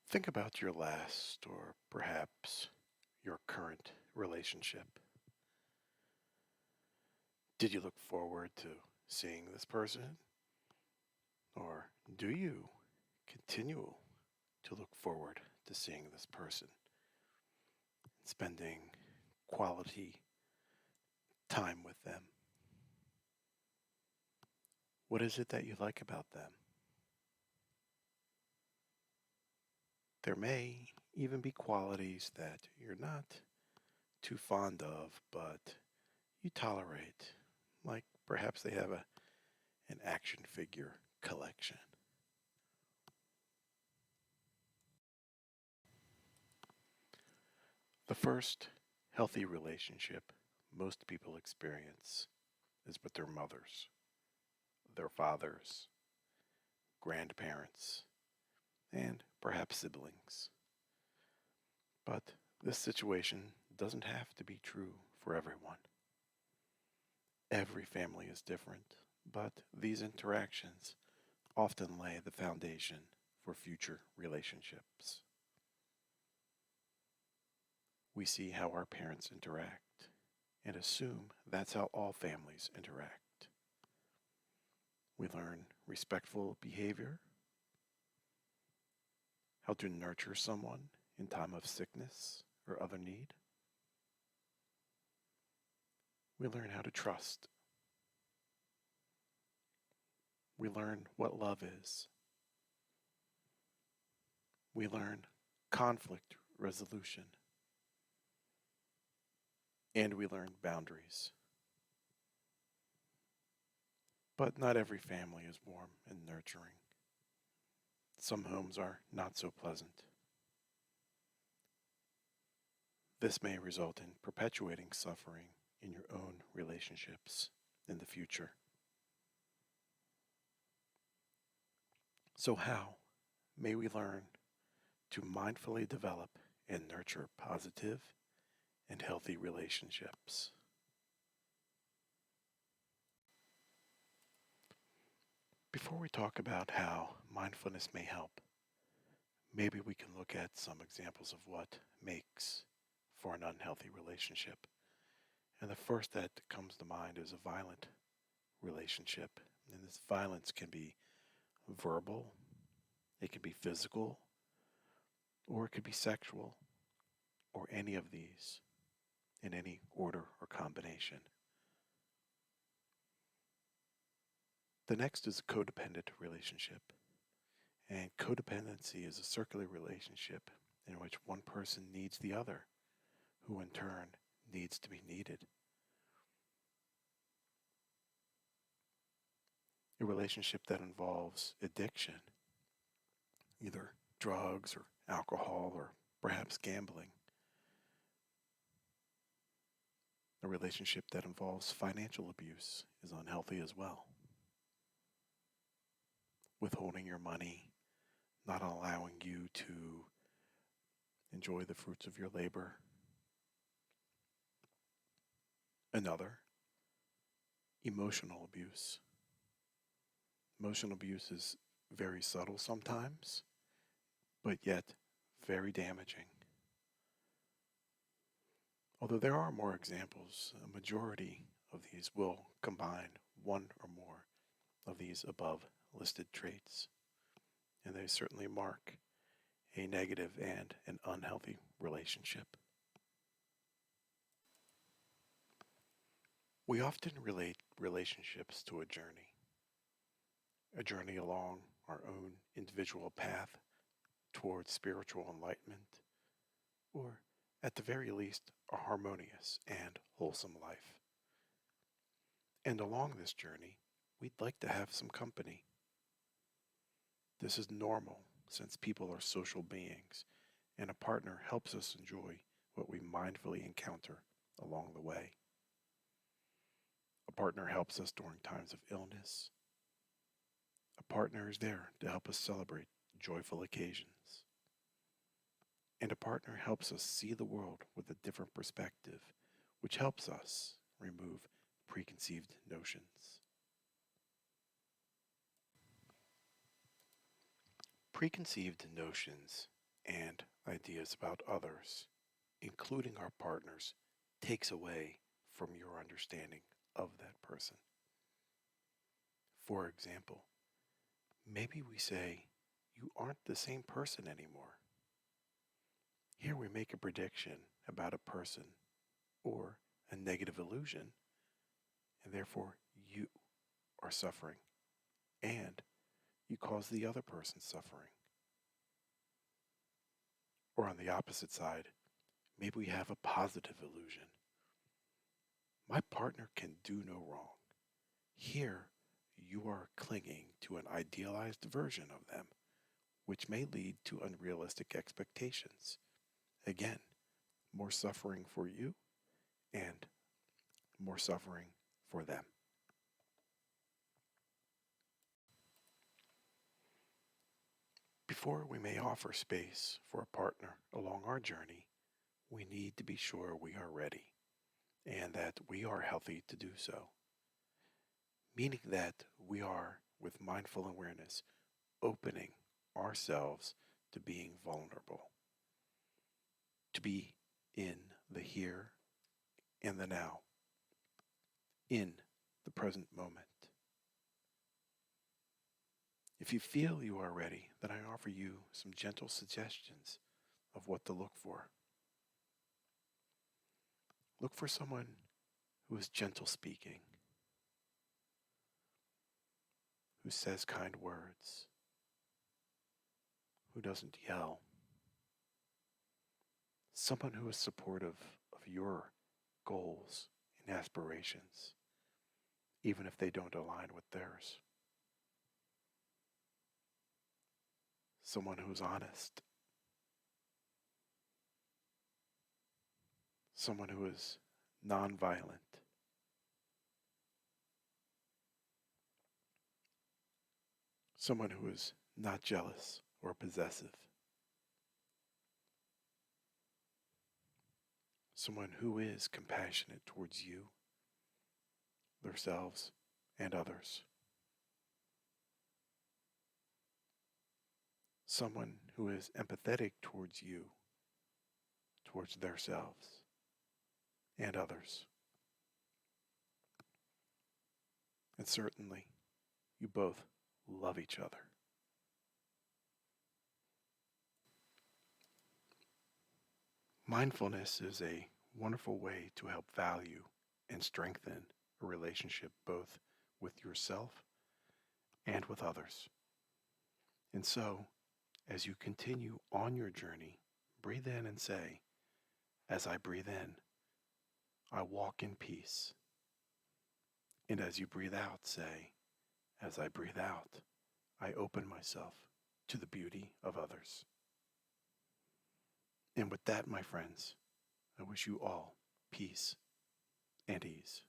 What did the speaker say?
Think about your last or perhaps your current relationship. Did you look forward to seeing this person? Or do you continue to look forward to seeing this person, spending quality time with them? What is it that you like about them? There may even be qualities that you're not too fond of, but you tolerate, like perhaps they have an action figure collection. The first healthy relationship most people experience is with their mothers, their fathers, grandparents, and perhaps siblings. But this situation doesn't have to be true for everyone. Every family is different, but these interactions often lay the foundation for future relationships. We see how our parents interact and assume that's how all families interact. We learn respectful behavior, how to nurture someone in time of sickness or other need. We learn how to trust. We learn what love is. We learn conflict resolution. And we learn boundaries. But not every family is warm and nurturing. Some homes are not so pleasant. This may result in perpetuating suffering in your own relationships in the future. So how may we learn to mindfully develop and nurture positive and healthy relationships? Before we talk about how mindfulness may help, maybe we can look at some examples of what makes for an unhealthy relationship. And the first that comes to mind is a violent relationship. And this violence can be verbal, it can be physical, or it could be sexual, or any of these in any order or combination. The next is a codependent relationship. And codependency is a circular relationship in which one person needs the other, who in turn needs to be needed. A relationship that involves addiction, either drugs or alcohol or perhaps gambling. A relationship that involves financial abuse is unhealthy as well. Withholding your money, not allowing you to enjoy the fruits of your labor. Another, emotional abuse. Emotional abuse is very subtle sometimes, but yet very damaging. Although there are more examples, a majority of these will combine one or more of these above listed traits, and they certainly mark a negative and an unhealthy relationship. We often relate relationships to a journey along our own individual path towards spiritual enlightenment, or at the very least, a harmonious and wholesome life. And along this journey, we'd like to have some company. This is normal since people are social beings, and a partner helps us enjoy what we mindfully encounter along the way. A partner helps us during times of illness. A partner is there to help us celebrate joyful occasions. And a partner helps us see the world with a different perspective, which helps us remove preconceived notions. Preconceived notions and ideas about others, including our partners, takes away from your understanding of that person. For example, maybe we say, "You aren't the same person anymore." Here we make a prediction about a person or a negative illusion, and therefore you are suffering and you cause the other person suffering. Or on the opposite side, maybe we have a positive illusion. My partner can do no wrong. Here, you are clinging to an idealized version of them, which may lead to unrealistic expectations. Again, more suffering for you and more suffering for them. Before we may offer space for a partner along our journey, we need to be sure we are ready and that we are healthy to do so. Meaning that we are, with mindful awareness, opening ourselves to being vulnerable, to be in the here and the now, in the present moment. If you feel you are ready, then I offer you some gentle suggestions of what to look for. Look for someone who is gentle speaking, who says kind words, who doesn't yell, someone who is supportive of your goals and aspirations, even if they don't align with theirs. Someone who's honest. Someone who is nonviolent. Someone who is not jealous or possessive. Someone who is compassionate towards you, themselves, and others. Someone who is empathetic towards you, towards themselves, and others. And certainly, you both love each other. Mindfulness is a wonderful way to help value and strengthen a relationship both with yourself and with others. And so, as you continue on your journey, breathe in and say, "As I breathe in, I walk in peace." And as you breathe out, say, "As I breathe out, I open myself to the beauty of others." And with that, my friends, I wish you all peace and ease.